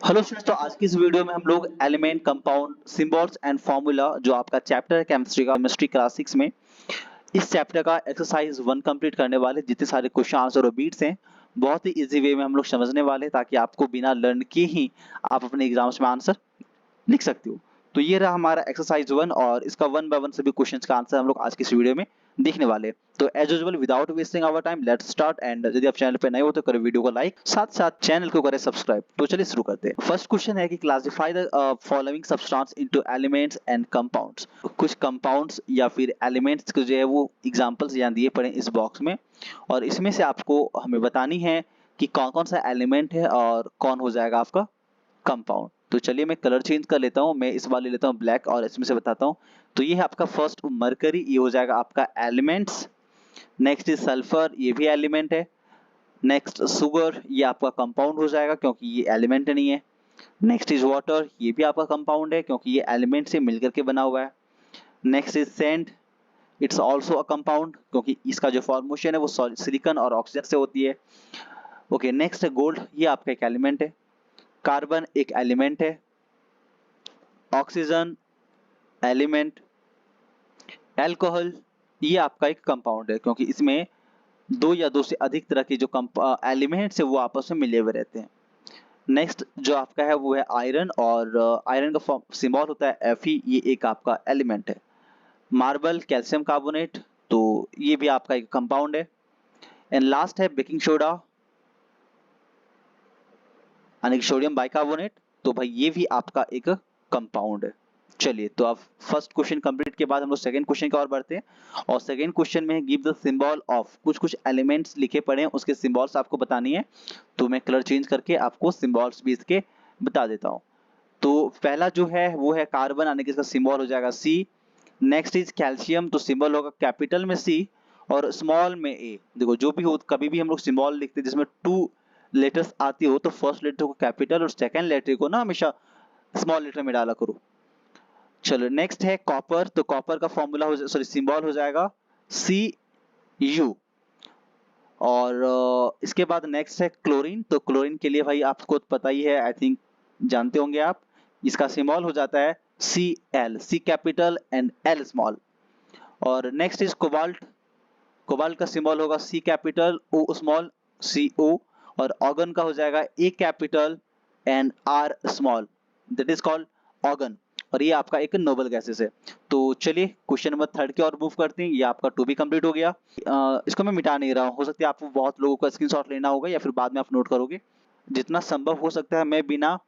Hello students, तो आज की इस वीडियो में हम लोग element, compound, symbols and formula जो आपका चैप्टर है केमिस्ट्री क्लास 6 में, इस चैप्टर का एक्सरसाइज 1 कंप्लीट करने वाले। जितने सारे क्वेश्चन आंसर और बीट्स हैं बहुत ही इजी वे में हम लोग समझने वाले, ताकि आपको बिना लर्न किए ही आप अपने एग्जाम्स में आंसर लिख सकते हो। तो ये रहा हमारा एक्सरसाइज 1 और इसका 1 बाय 1 सभी क्वेश्चंस का आंसर हम लोग आज की इस वीडियो में देखने वाले। तो as usual without wasting our time let's start. And यदि आप चैनल पे नए हो तो करें वीडियो को लाइक, साथ साथ चैनल को करें सब्सक्राइब। तो चलिए शुरू करते हैं। फर्स्ट क्वेश्चन है कि classify the following substance into elements and compounds. कुछ कंपाउंड्स या फिर एलिमेंट्स के जो है वो एग्जांपल्स यहाँ दिए पड़े इस बॉक्स में, और इसमें से आपको हमें बतानी है कि कौन कौन सा एलिमेंट है और कौन हो जाएगा आपका कंपाउंड। तो चलिए मैं कलर चेंज कर लेता हूँ, मैं इस बार ले लेता हूँ ब्लैक और इसमें से बताता हूँ। तो ये है आपका फर्स्ट मरकरी, ये हो जाएगा आपका एलिमेंट्स। नेक्स्ट इज सल्फर, ये भी एलिमेंट है। नेक्स्ट सुगर, ये आपका कंपाउंड हो जाएगा क्योंकि ये एलिमेंट नहीं है। नेक्स्ट इज वाटर, ये भी आपका कंपाउंड है क्योंकि ये एलिमेंट से मिलकर के बना हुआ है। Next is sand, it's also a compound क्योंकि इसका जो फॉर्मेशन है वो सिलिकॉन और ऑक्सीजन से होती है। ओके, नेक्स्ट है गोल्ड, ये आपका एक एलिमेंट है। कार्बन एक एलिमेंट है। Oxygen element. अल्कोहल, ये आपका एक कंपाउंड है क्योंकि इसमें दो या दो से अधिक तरह के जो एलिमेंट्स है वो आपस में मिले हुए रहते हैं। नेक्स्ट जो आपका है वो है आयरन, और आयरन का सिंबल होता है Fe, ये एक आपका एलिमेंट है। मार्बल कैल्शियम कार्बोनेट, तो ये भी आपका एक कंपाउंड है। एंड लास्ट है बेकिंग सोडा यानी सोडियम बाइकार्बोनेट, तो भाई ये भी आपका एक कंपाउंड है। चलिए, तो अब फर्स्ट क्वेश्चन कंप्लीट के बाद हम लोग सेकंड क्वेश्चन की ओर बढ़ते हैं। और सेकंड क्वेश्चन में है गिव द सिंबल ऑफ, कुछ कुछ एलिमेंट्स लिखे पड़े हैं उसके सिंबल्स आपको बतानी है। तो मैं कलर चेंज करके आपको सिंबल्स भी इसके बता देता हूँ। तो पहला जो है वो है कार्बन, यानी कि इसका सिंबल हो जाएगा C। नेक्स्ट इज कैल्शियम, तो सिंबल होगा कैपिटल में C और स्मॉल में A। देखो जो भी हो, कभी भी हम लोग सिंबल लिखते हैं जिसमें 2 लेटर्स आती हो तो फर्स्ट लेटर को कैपिटल और सेकंड लेटर को ना हमेशा स्मॉल लेटर में डाला करो। चलो नेक्स्ट है कॉपर, तो कॉपर का फॉर्मूला हो सॉरी सिंबल हो जाएगा Cu। और इसके बाद नेक्स्ट है क्लोरीन, तो क्लोरीन के लिए भाई आपको पता ही है, आई थिंक जानते होंगे आप, इसका सिंबल हो जाता है Cl, C capital and L small. और नेक्स्ट इज कोबाल्ट, कोबाल्ट का सिंबल होगा C capital O small Co, और ऑर्गन का हो जाएगा A capital and R small, that is called organ. और ये आपका एक नोबल गैसेस है। तो चलिए क्वेश्चन नंबर 3 की ओर मूव करते हैं। ये आपका 2 भी कंप्लीट हो गया। इसको मैं मिटा नहीं रहा हूँ, हो सकता है आपको बहुत लोगों का स्क्रीनशॉट लेना होगा या फिर बाद में आप नोट करोगे। जितना संभव हो सकता है मैं बिना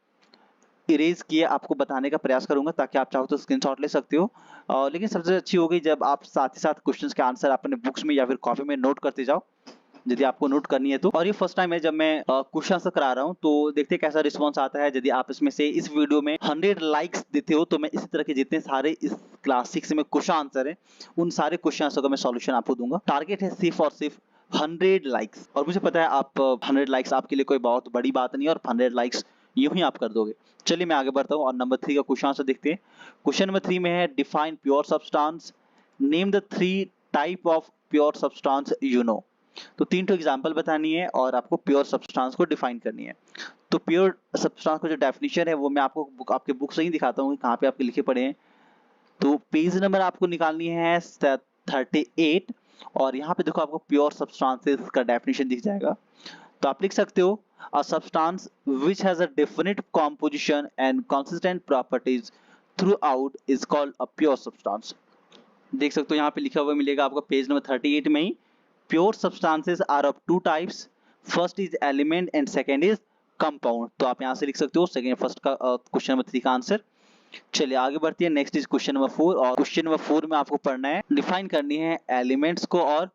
इरेज किए आपको बताने का प्रयास करूंगा, ताकि आप चाहो तो स्क्रीनशॉट ले सकते हो। लेकिन सबसे अच्छी होगी जब आप साथ ही साथ क्वेश्चंस के आंसर अपने बुक्स में या फिर कॉपी में नोट करते जाओ, यदि आपको नोट करनी है तो। और ये फर्स्ट टाइम है जब मैं क्वेश्चन आंसर करा रहा हूँ, तो देखते हैं कैसा रिस्पांस आता है। यदि आप इसमें से इस वीडियो में 100 लाइक्स देते हो तो मैं इसी तरह के जितने सारे इस क्लास 6 में क्वेश्चन आंसर है उन सारे क्वेश्चन आंसर का मैं सॉल्यूशन आपको दूंगा। टारगेट है सिर्फ और सिर्फ 100 लाइक्स, और मुझे पता है आप 100 लाइक्स आपके लिए कोई बहुत बड़ी बात नहीं है, और 100 लाइक्स यूं ही आप कर दोगे। चलिए मैं आगे बढ़ता हूँ और नंबर 3 का क्वेश्चन आंसर देखते हैं। क्वेश्चन नंबर 3 में है define pure substance, name the 3 type of pure substance you know. तो 3 तो एग्जांपल बतानी है और आपको प्योर सब्सटेंस को डिफाइन करनी है। तो प्योर सब्सटेंस का जो डेफिनेशन है वो मैं आपको आपके बुक से ही दिखाता हूँ कहाँ पे आपके लिखे पड़े हैं। तो पेज नंबर आपको निकालनी है 38, और यहाँ पे देखो आपको प्योर सब्सटेंसेस का डेफिनेशन दिख जाएगा। तो आप लिख सकते हो a substance which has a definite composition and consistent properties throughout is called a pure substance। देख सकते हो यहाँ पे लिखा हुआ मिलेगा आपको पेज नंबर 38 में ही। Pure substances are of 2 types, first is element and second is compound. तो आप यहाँ से लिख सकते हो सेकंड फर्स्ट का क्वेश्चन नंबर 3 का आंसर। चलिए आगे बढ़ती है। नेक्स्ट इज क्वेश्चन नंबर 4, और क्वेश्चन नंबर 4 में आपको पढ़ना है, डिफाइन करनी है एलिमेंट्स को और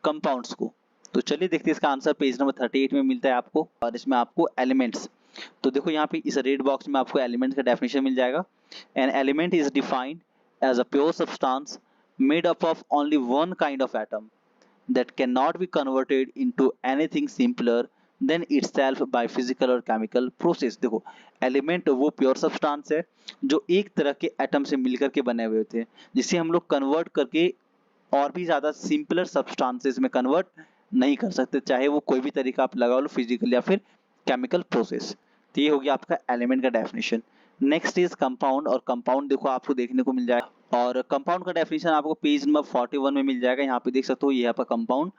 कंपाउंड्स को। तो चलिए देखते हैं इसका आंसर पेज नंबर 38 में मिलता है आपको, और इसमें आपको एलिमेंट्स, तो देखो यहाँ पे इस रेड बॉक्स में आपको एलिमेंट्स का डेफिनेशन मिल जाएगा। An element is defined as a pure substance made up of only one kind of atom that cannot be converted into anything simpler than itself by physical or chemical process। देखो element वो pure substance है जो एक तरह के atom से मिलकर के बने हुए होते हैं, जिसे हम लोग कन्वर्ट करके और भी ज्यादा सिंपलर सब्सटेंसेस में कन्वर्ट नहीं कर सकते, चाहे वो कोई भी तरीका आप लगा लो, फिजिकल या फिर केमिकल प्रोसेस। तो ये हो गया आपका एलिमेंट का डेफिनेशन। नेक्स्ट इज कंपाउंड, और कंपाउंड देखो आपको देखने को मिल जाएगा, और कंपाउंड का डेफिनेशन आपको पेज नंबर 41 में मिल जाएगा। यहाँ पे देख सकते हो ये आपका कंपाउंड।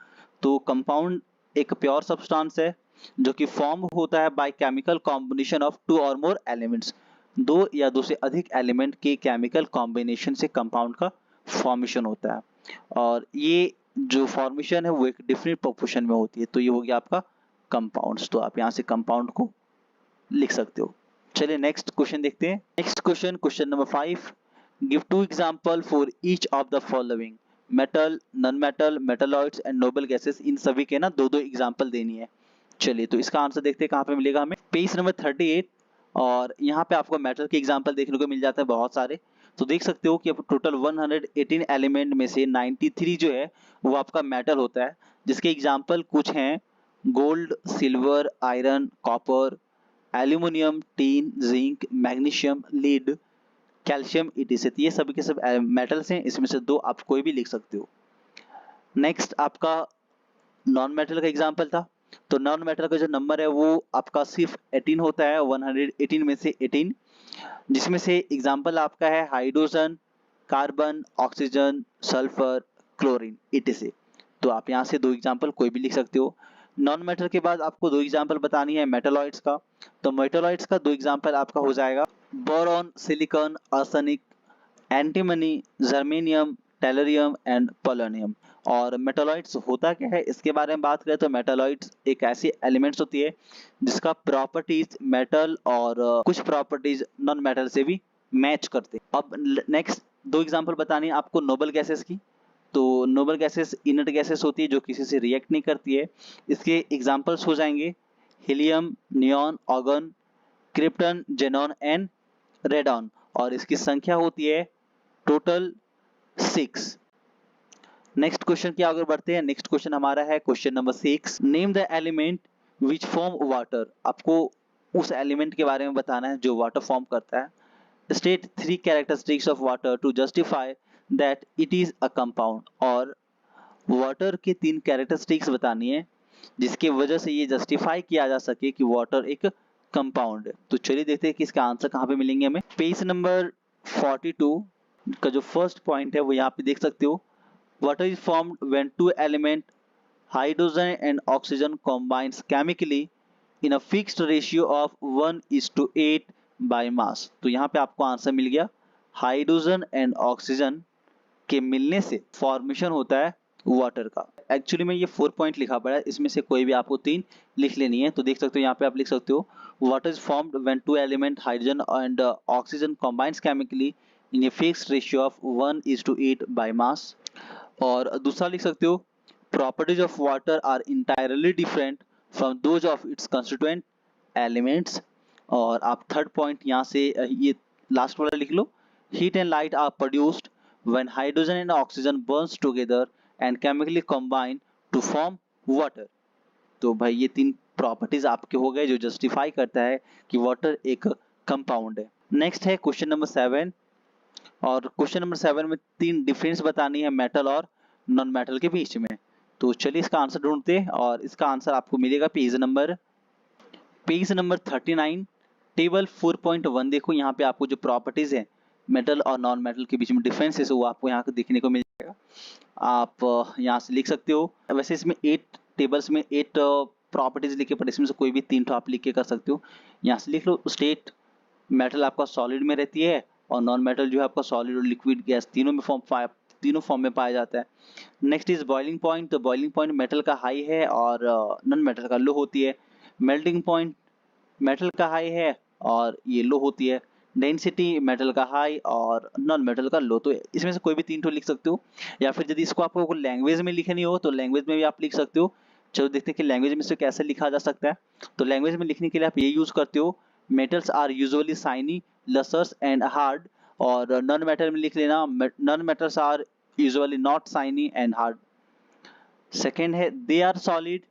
तो कंपाउंड एक प्योर सब्सटेंस है जो कि फॉर्म होता है by chemical combination of two or more elements, दो या दो से अधिक एलिमेंट के केमिकल कॉम्बिनेशन से कंपाउंड का फॉर्मेशन होता है, और ये जो फॉर्मेशन है वो एक डिफरेंट प्रोपोर्शन में होती है। तो ये हो गया आपका कंपाउंड्स। तो आप यहाँ से कंपाउंड को लिख सकते हो। चलिए नेक्स्ट क्वेश्चन देखते हैं। Next question, question number 5, give two example for each of the following, metal, non metal, metalloids and noble gases. इन सभी के ना दो दो एग्जांपल देनी है। चलिए तो इसका आंसर देखते हैं कहाँ पे मिलेगा हमें। पेज नंबर 38, और यहाँ पे आपको मेटल के एग्जांपल देखने को मिल जाता है बहुत सारे। तो देख सकते हो कि टोटल 118 एलिमेंट में से 93 जो है वो आपका मेटल होता है, जिसके एग्जांपल कुछ हैं gold, silver, iron, copper, aluminium, tin, zinc, magnesium, lead, calcium, etc. ये सभी के सब मेटल्स हैं, इसमें से दो आप कोई भी लिख सकते हो। नेक्स्ट आपका नॉन मेटल का एग्जांपल था। तो नॉन मेटल का जो नंबर है वो आपका सिर्फ 18 होता है, 118 में से 18, जिसमें से एग्जांपल आपका है hydrogen, carbon, oxygen, sulphur, chlorine, etc. तो आप यहाँ से दो एग्जांपल कोई भी लिख सकते हो। नॉन मेटल के बाद आपको दो एग्जांपल बतानी है मेटलॉइड्स का। तो मेटलॉइड्स का दो एग्जांपल आपका हो जाएगा boron, silicon, arsenic, antimony, germanium, tellurium and polonium. और मेटालॉइड्स होता क्या है इसके बारे में बात करें तो मेटालॉइड्स एक ऐसी एलिमेंट्स होती है जिसका प्रॉपर्टीज मेटल और कुछ प्रॉपर्टीज नॉन मेटल से भी मैच करते हैं। अब नेक्स्ट दो एग्जांपल बतानी है आपको नोबल गैसेस की। तो नोबल गैसेस इनर्ट गैसेस होती है जो किसी से रिएक्ट नहीं करती है। इसके एग्जांपल्स हो जाएंगे helium, neon, organ, krypton, xenon and radon, और इसकी संख्या होती है टोटल 6। नेक्स्ट क्वेश्चन की आगे बढ़ते हैं। नेक्स्ट क्वेश्चन हमारा है question number 6, name the element which form water. आपको उस एलिमेंट के बारे में बताना है जो वाटर फॉर्म करता है। State 3 characteristics of water to justify that it is a compound, और वाटर के 3 कैरेक्टरिस्टिक्स बतानी है जिसकी वजह से ये जस्टिफाई किया जा सके कि वाटर एक कंपाउंड है। तो चलिए देखते हैं कि इसका आंसर कहाँ पे मिलेंगे हमें। पेज नंबर 42 का जो फर्स्ट पॉइंट है वो यहाँ पे देख सकते हो, water is formed when two elements hydrogen and oxygen combines chemically in a fixed ratio of 1:8 by mass। तो यहाँ पे आपको आंसर मिल गया, हाइड्रोजन एंड ऑक्सीजन के मिलने से फॉर्मेशन होता है वाटर का। एक्चुअली में ये 4 पॉइंट लिखा पड़ा है, इसमें से कोई भी आपको 3 लिख लेनी है। तो देख सकते हो यहाँ पे आप लिख सकते हो water is formed when two element hydrogen and oxygen combines chemically in a fixed ratio of 1:8 by mass। और दूसरा लिख सकते हो properties of water are entirely different from those of its constituent elements. और आप थर्ड पॉइंट यहाँ से ये लास्ट वाला लिख लो, heat and light are produced when hydrogen and oxygen burns together and chemically combine to form water. तो भाई ये 3 प्रॉपर्टीज आपके हो गए जो जस्टिफाई करता है कि वाटर एक कंपाउंड है। नेक्स्ट है क्वेश्चन नंबर 7, और क्वेश्चन नंबर 7 में 3 डिफरेंस बतानी है मेटल और नॉन मेटल के बीच में। तो चलिए इसका आंसर ढूंढते हैं, और इसका आंसर आपको मिलेगा पेज नंबर 39, टेबल 4.1। देखो यहाँ पे आपको जो प्रॉपर्टीज है मेटल और नॉन मेटल के बीच में डिफरेंसेस वो आपको यहाँ देखने को मिल जाएगा। आप यहाँ से लिख सकते हो। वैसे इसमें 8 टेबल्स में 8 प्रॉपर्टीज लिखे पर इसमें से कोई भी 3 तो आप लिख के कर सकते हो। यहाँ से लिख लो, स्टेट मेटल आपका सॉलिड में रहती है और नॉन मेटल जो है आपका सॉलिड और लिक्विड गैस तीनों फॉर्म में पाया जाता है। Next is boiling point. तो बॉइलिंग पॉइंट मेटल का हाई है और नॉन मेटल का लो होती है। मेल्टिंग पॉइंट मेटल का हाई है और ये लो होती है। डेंसिटी मेटल का हाई और नॉन मेटल का लो। तो इसमें से कोई भी 3 तो लिख सकते हो, या फिर यदि इसको आपको लैंग्वेज में लिखनी हो तो लैंग्वेज में भी आप लिख सकते हो। चलो देखते हैं कि लैंग्वेज में से कैसे लिखा जा सकता है। तो लैंग्वेज में लिखने के लिए आप ये यूज करते हो, metals are usually shiny, lusters and hard. और नॉन मेटल में लिख लेना, non metals are usually not shiny and hard. Second है दे आर सॉलिड,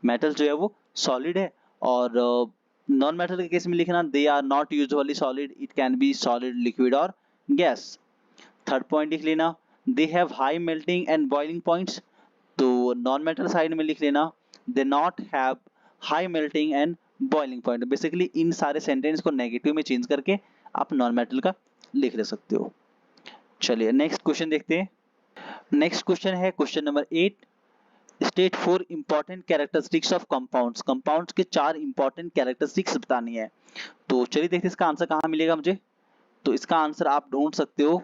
मेटल जो है वो सॉलिड है। और नॉन मेटल के केस में लिखना they are not usually solid, it can be solid, liquid और गैस। थर्ड पॉइंट लिख लेना, they have high melting and boiling points. तो नॉन मेटल साइड में लिख लेना they not have high melting and boiling point. Basically इन सारे sentence को नेगेटिव में चेंज करके आप नॉन मेटल का लिख ले सकते हो। चलिए नेक्स्ट क्वेश्चन देखते हैं। नेक्स्ट क्वेश्चन है question number 8, state 4 important characteristics of compounds. Compounds के 4 इंपॉर्टेंट कैरेक्टरिस्टिक्स बतानी है। तो चलिए देखते हैं इसका आंसर कहाँ मिलेगा मुझे। तो इसका आंसर आप ढूंढ सकते हो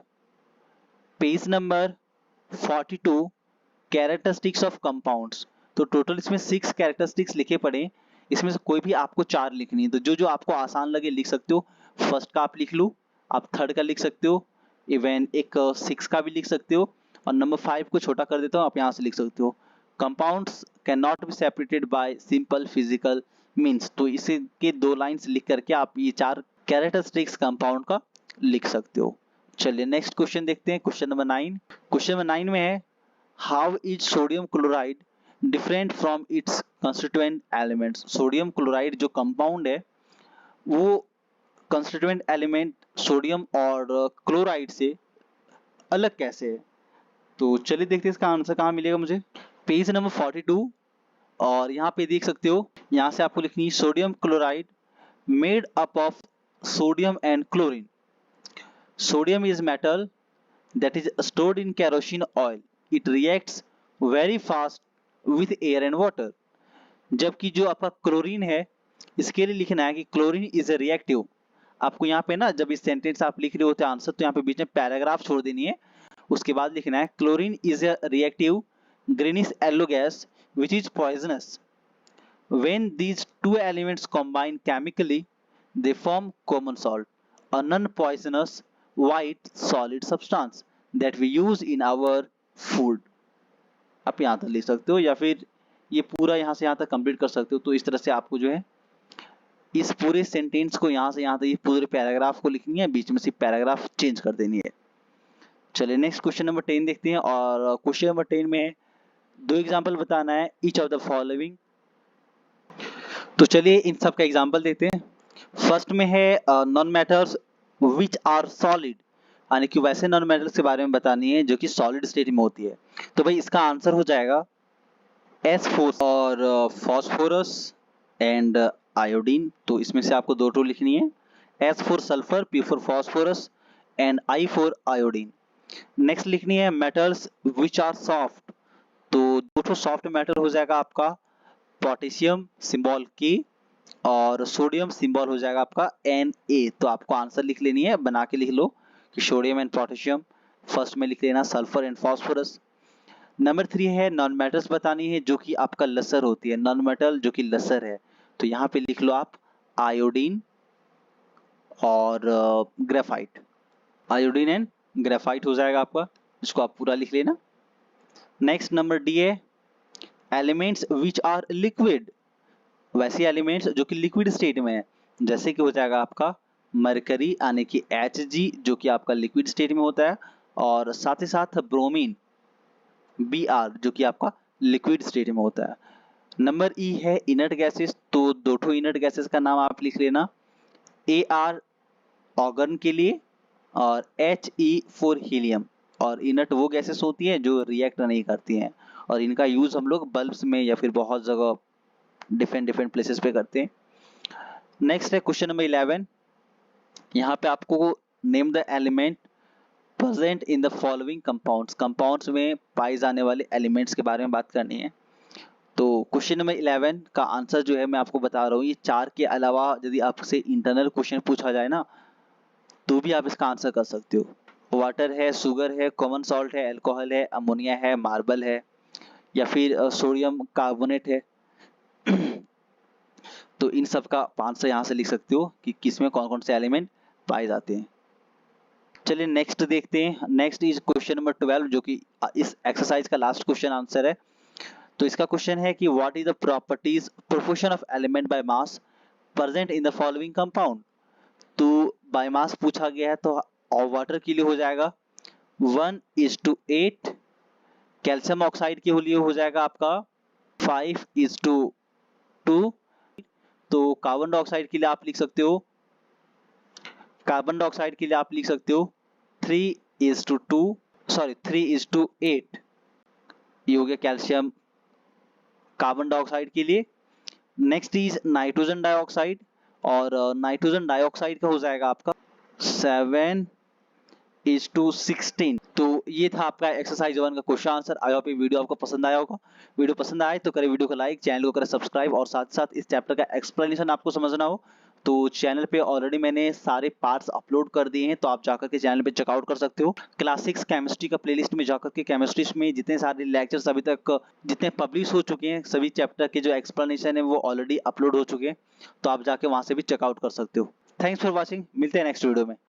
page number 42, characteristics of compounds. तो टोटल इसमें 6 कैरेक्टरिस्टिक्स लिखे पड़े, इसमें से कोई भी आपको 4 लिखनी है। तो जो जो आपको आसान लगे लिख सकते हो। फर्स्ट का आप लिख लो, आप थर्ड का लिख सकते हो, इवन एक 6 का भी लिख सकते हो, और नंबर 5 को छोटा कर देता हूँ, आप यहाँ से लिख सकते हो compounds can not be separated by simple physical means. तो इसे के 2 लाइंस लिख करके आप ये 4 कैरेक्टरिस्टिक्स कंपाउंड का लिख सकते हो। चलिए नेक्स्ट क्वेश्चन देखते हैं, क्वेश्चन नंबर 9। क्वेश्चन नंबर 9 में है how is sodium chloride different from its constituent elements. Sodium chloride जो कंपाउंड है वो कंस्टिट्यूएंट एलिमेंट सोडियम और क्लोराइड से अलग कैसे है। तो चलिए देखते हैं इसका आंसर कहाँ मिलेगा मुझे। पेज नंबर 42, और यहाँ पे देख सकते हो, यहाँ से आपको लिखनी है sodium chloride made up of sodium and chlorine. Sodium is metal that is stored in kerosene oil. It reacts very fast with air and water. जबकि जो आपका क्लोरीन है, इसके लिए लिखना है कि क्लोरीन इज ए रिएक्टिव। आपको यहाँ पे ना जब इस सेंटेंस आप लिख रहे होते हैं आंसर, तो यहाँ पे बीच में पैराग्राफ छोड़ देनी है, उसके बाद लिखना है chlorine is a reactive greenish yellow gas which is poisonous. When these two elements combine chemically, they form common salt, a non-poisonous white solid substance that we use in our food. आप यहाँ तक लिख सकते हो, या फिर ये पूरा यहाँ से यहाँ तक कंप्लीट कर सकते हो। तो इस तरह से आपको जो है इस पूरे सेंटेंस को यहाँ से यहाँ तक, ये पूरे पैराग्राफ को लिखनी है, बीच में से पैराग्राफ चेंज कर देनी है। चलिए नेक्स्ट क्वेश्चन नंबर 10 देखते हैं, और क्वेश्चन नंबर 10 में 2 एग्जाम्पल बताना है ईच ऑफ द फॉलोइंग। तो चलिए इन सब का एग्जाम्पल देते हैं। फर्स्ट में है non metals which are solid, यानी कि वैसे नॉन मेटल्स के बारे में बतानी है जो कि सॉलिड स्टेट में होती है। तो भाई इसका आंसर हो जाएगा S4 और फॉस्फोरस एंड आयोडीन। तो इसमें से आपको 2 टू लिखनी है, S4 sulphur, P for phosphorus and I for iodine. Next लिखनी है मेटल्स विच आर सॉफ्ट। तो 2 टू सॉफ्ट मेटल हो जाएगा आपका पोटेशियम सिंबल K, और सोडियम सिंबल हो जाएगा आपका Na। तो आपको आंसर लिख लेनी है, बना के लिख लो कि सोडियम एंड पोटेशियम। फर्स्ट में लिख लेना सल्फर एंड फॉस्फोरस। नंबर 3 है नॉन मेटल्स बतानी है जो कि आपका लसर होती है, नॉन मेटल जो कि लसर है। तो यहाँ पे लिख लो आप आयोडीन और ग्रेफाइट। आयोडीन एंड ग्रेफाइट हो जाएगा आपका, इसको आप पूरा लिख लेना। नेक्स्ट नंबर डी है एलिमेंट्स विच आर लिक्विड। वैसे एलिमेंट्स जो कि लिक्विड स्टेट में है, जैसे कि हो जाएगा आपका मरकरी यानी कि Hg जो कि आपका लिक्विड स्टेट में होता है, और साथ ही साथ ब्रोमीन Br जो कि आपका लिक्विड स्टेट में होता है। नंबर ई है इनर्ट गैसेस। तो 2 ठो इनर्ट गैसेस का नाम आप लिख लेना, Ar ऑर्गन के लिए और He फॉर हीलियम। और इनर्ट वो गैसेस होती हैं जो रिएक्ट नहीं करती हैं, और इनका यूज हम लोग बल्ब्स में या फिर बहुत जगह डिफरेंट प्लेसेस पे करते हैं। नेक्स्ट है क्वेश्चन नंबर 11। यहाँ पे आपको name the element present in the following compounds. Compounds में पाए जाने वाले एलिमेंट्स के बारे में बात करनी है। तो क्वेश्चन नंबर 11 का आंसर जो है मैं आपको बता रहा हूँ, ये 4 के अलावा यदि आपसे इंटरनल क्वेश्चन पूछा जाए ना, तो भी आप इसका आंसर कर सकते हो। वाटर है, शुगर है, कॉमन सॉल्ट है, अल्कोहल है, अमोनिया है, मार्बल है, या फिर सोडियम कार्बोनेट है। तो इन सब का आंसर यहाँ से लिख सकते हो कि किसमें कौन कौन से एलिमेंट पाए जाते हैं। चलिए नेक्स्ट देखते हैं। नेक्स्ट इज क्वेश्चन नंबर 12 जो कि इस एक्सरसाइज का लास्ट क्वेश्चन आंसर है। तो इसका क्वेश्चन है कि what is the properties proportion of element by mass present in the following compound. तो बाय मास पूछा गया है, तो और वाटर के लिए हो जाएगा 1:8, कैल्शियम ऑक्साइड के लिए हो जाएगा आपका 5:2, तो कार्बन डाइऑक्साइड के लिए आप लिख सकते हो, कार्बन डाइऑक्साइड के लिए आप लिख सकते हो 3:2, सॉरी 3:8। ये हो गया कैल्शियम कार्बन डाइऑक्साइड के लिए। नेक्स्ट इज नाइट्रोजन डाइऑक्साइड, और नाइट्रोजन डाइऑक्साइड का हो जाएगा आपका 7:16। तो ये था आपका एक्सरसाइज 1 का क्वेश्चन आंसर। आई होप ये वीडियो आपको पसंद आया होगा। वीडियो पसंद आए तो करें वीडियो को लाइक, चैनल को करें सब्सक्राइब, और साथ साथ इस चैप्टर का एक्सप्लेनेशन आपको समझना हो तो चैनल पे ऑलरेडी मैंने सारे पार्ट्स अपलोड कर दिए हैं, तो आप जाकर के चैनल पे चेकआउट कर सकते हो। क्लास 6 केमिस्ट्री का प्लेलिस्ट में जाकर के केमिस्ट्री में जितने सारे लेक्चर्स अभी तक जितने पब्लिश हो चुके हैं, सभी चैप्टर के जो एक्सप्लेनेशन है वो ऑलरेडी अपलोड हो चुके हैं, तो आप जाके वहां से भी चेकआउट कर सकते हो। थैंक्स फॉर वॉचिंग, मिलते हैं नेक्स्ट वीडियो में।